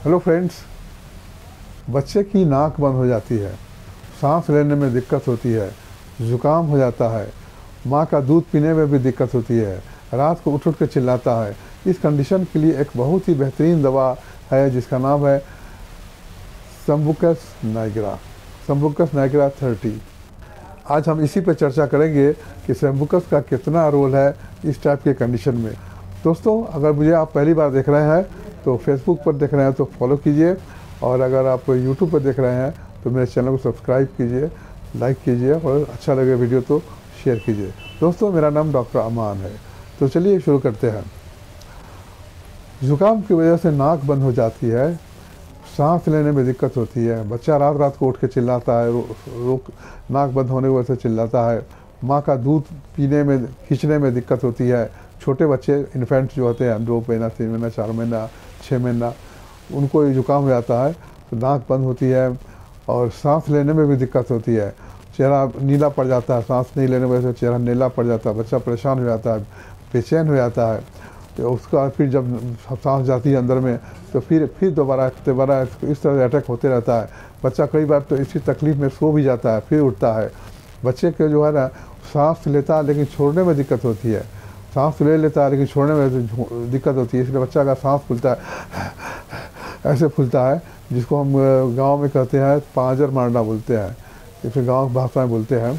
Hello friends, बच्चे की नाक बंद हो जाती है, सांस लेने में दिक्कत होती है, ज़ुकाम हो जाता है, माँ का दूध पीने में भी दिक्कत होती है, रात को उठ उठ के चिल्लाता है। इस कंडीशन के लिए एक बहुत ही बेहतरीन दवा है जिसका नाम है संबुकस नाइग्रा 30। आज हम इसी पर चर्चा करेंगे कि संबुकस का कितना रोल है इस टाइप के कंडीशन में। दोस्तों, अगर मुझे आप पहली बार देख रहे हैं तो फेसबुक पर देख रहे हैं तो फॉलो कीजिए, और अगर आप यूट्यूब पर देख रहे हैं तो मेरे चैनल को सब्सक्राइब कीजिए, लाइक कीजिए, और अच्छा लगे वीडियो तो शेयर कीजिए। दोस्तों, मेरा नाम डॉक्टर अमान है। तो चलिए शुरू करते हैं। ज़ुकाम की वजह से नाक बंद हो जाती है, सांस लेने में दिक्कत होती है, बच्चा रात रात को उठ के चिल्लाता है, नाक बंद होने की वजह से चिल्लाता है, माँ का दूध पीने में खींचने में दिक्कत होती है। छोटे बच्चे इन्फेंट जो होते हैं 2 महीना 3 महीना 4 महीना 6 महीना, उनको ज़ुकाम हो जाता है तो नाक बंद होती है, और सांस लेने में भी दिक्कत होती है। चेहरा नीला पड़ जाता है, सांस नहीं लेने की वजह से चेहरा नीला पड़ जाता है, बच्चा परेशान हो जाता है, बेचैन हो जाता है। तो उसका फिर जब सांस जाती है अंदर में तो फिर दोबारा इस तरह अटैक होते रहता है। बच्चा कई बार तो इसी तकलीफ़ में सो भी जाता है, फिर उठता है। बच्चे के जो है ना, सांस लेता है लेकिन छोड़ने में दिक्कत होती है, सांस ले लेता है लेकिन छोड़ने में दिक्कत होती है। इसलिए बच्चा का सांस फूलता है, ऐसे फूलता है, जिसको हम गांव में कहते हैं पांजर मारना बोलते हैं, इसे गांव की भाषा में बोलते हैं।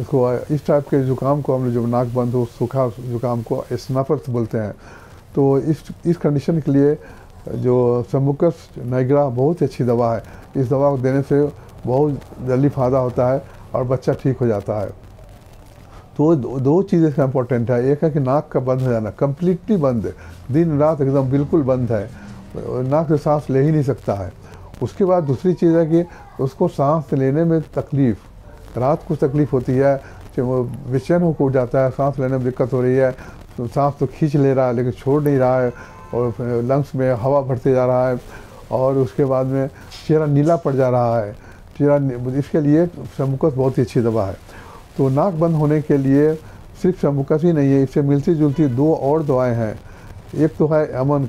इसको इस टाइप के ज़ुकाम को हम जो नाक बंद हो, सूखा ज़ुकाम को स्नफर्स बोलते हैं। तो इस कंडीशन के लिए जो संबुकस नाइग्रा बहुत ही अच्छी दवा है। इस दवा को देने से बहुत जल्दी फ़ायदा होता है और बच्चा ठीक हो जाता है। तो दो चीज़ इसका इम्पोर्टेंट है। एक है कि नाक का बंद हो जाना, कम्प्लीटली बंद, दिन रात एकदम बिल्कुल बंद है, नाक से सांस ले ही नहीं सकता है। उसके बाद दूसरी चीज़ है कि उसको सांस लेने में तकलीफ़, रात को तकलीफ़ होती है, वो बेचैन होकर उठ जाता है, सांस लेने में दिक्कत हो रही है, तो सांस तो खींच ले रहा है लेकिन छोड़ नहीं रहा है, और लंग्स में हवा भरते जा रहा है, और उसके बाद में चेहरा नीला पड़ जा रहा है। इसके लिए संबुकस बहुत ही अच्छी दवा है। तो नाक बंद होने के लिए सिर्फ संबुकस ही नहीं है, इससे मिलती जुलती 2 और दवाएँ हैं। एक तो है एमन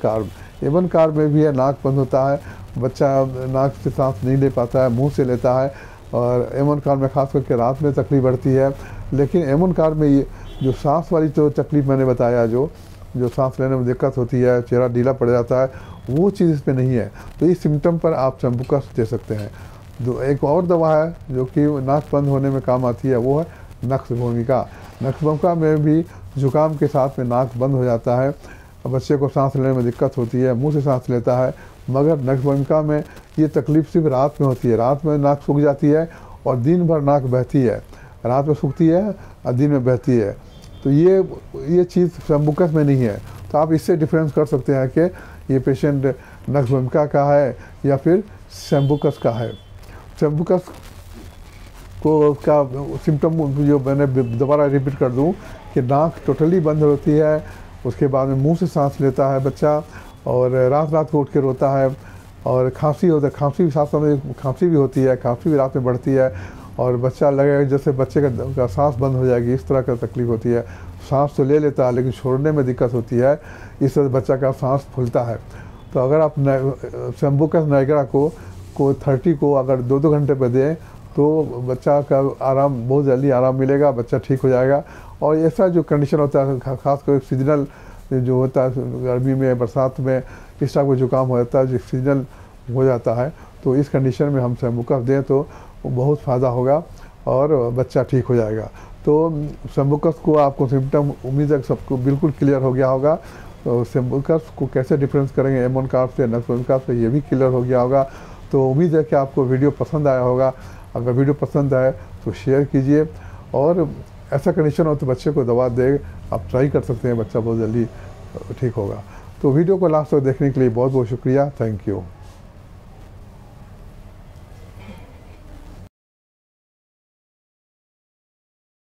कार्ब में भी है, नाक बंद होता है, बच्चा नाक से सांस नहीं ले पाता है, मुंह से लेता है, और एमन कार्ब में खास करके रात में तकलीफ बढ़ती है। लेकिन एमन कार्ब में ये जो सांस वाली तो तकलीफ मैंने बताया, जो सांस लेने में दिक्कत होती है, चेहरा ढीला पड़ जाता है, वो चीज़ इसमें नहीं है। तो इस सिम्टम पर आप संबुकस दे सकते हैं। एक और दवा है जो कि नाक बंद होने में काम आती है, वो है नक्सभूमिका में भी ज़ुकाम के साथ में नाक बंद हो जाता है, बच्चे को सांस लेने में दिक्कत होती है, मुंह से सांस लेता है। मगर नक्सभूमिका में ये तकलीफ़ सिर्फ रात में होती है, रात में नाक सूख जाती है और दिन भर नाक बहती है, रात में सूखती है और दिन में बहती है। तो ये चीज़ संबुकस में नहीं है। तो आप इससे डिफरेंस कर सकते हैं कि ये पेशेंट नक्सभूमिका का है या फिर संबुकस का है। संबुकस को का सिम्टम जो मैंने दोबारा रिपीट कर दूं कि नाक टोटली बंद होती है, उसके बाद में मुंह से सांस लेता है बच्चा, और रात को उठ के रोता है, और खांसी होता है, खांसी भी साथ में खांसी भी होती है, खांसी भी रात में बढ़ती है, और बच्चा लगेगा जैसे बच्चे का सांस बंद हो जाएगी, इस तरह का तकलीफ होती है। सांस तो ले लेता है लेकिन छोड़ने में दिक्कत होती है, इस तरह बच्चा का सांस फूलता है। तो अगर आप संबुकस नाइग्रा को 30 को अगर 2-2 घंटे पर दें तो बच्चा का आराम, बहुत जल्दी आराम मिलेगा, बच्चा ठीक हो जाएगा। और ऐसा जो कंडीशन होता है, खासकर सीजनल जो होता है, गर्मी में बरसात में इस टाइप का जुकाम हो जाता है जो सीजनल हो जाता है, तो इस कंडीशन में हम संबुकस दें तो बहुत फ़ायदा होगा और बच्चा ठीक हो जाएगा। तो संबुकस को आपको सिम्टम उम्मीद है सबको बिल्कुल क्लियर हो गया होगा। तो संबुकस को कैसे डिफरेंस करेंगे एमन कार्ब से, नक्सभूमिका से, ये भी क्लियर हो गया होगा। तो उम्मीद है कि आपको वीडियो पसंद आया होगा। अगर वीडियो पसंद आए तो शेयर कीजिए, और ऐसा कंडीशन हो तो बच्चे को दवा दे आप ट्राई कर सकते हैं, बच्चा बहुत जल्दी ठीक होगा। तो वीडियो को लास्ट तक देखने के लिए बहुत बहुत शुक्रिया। Thank you.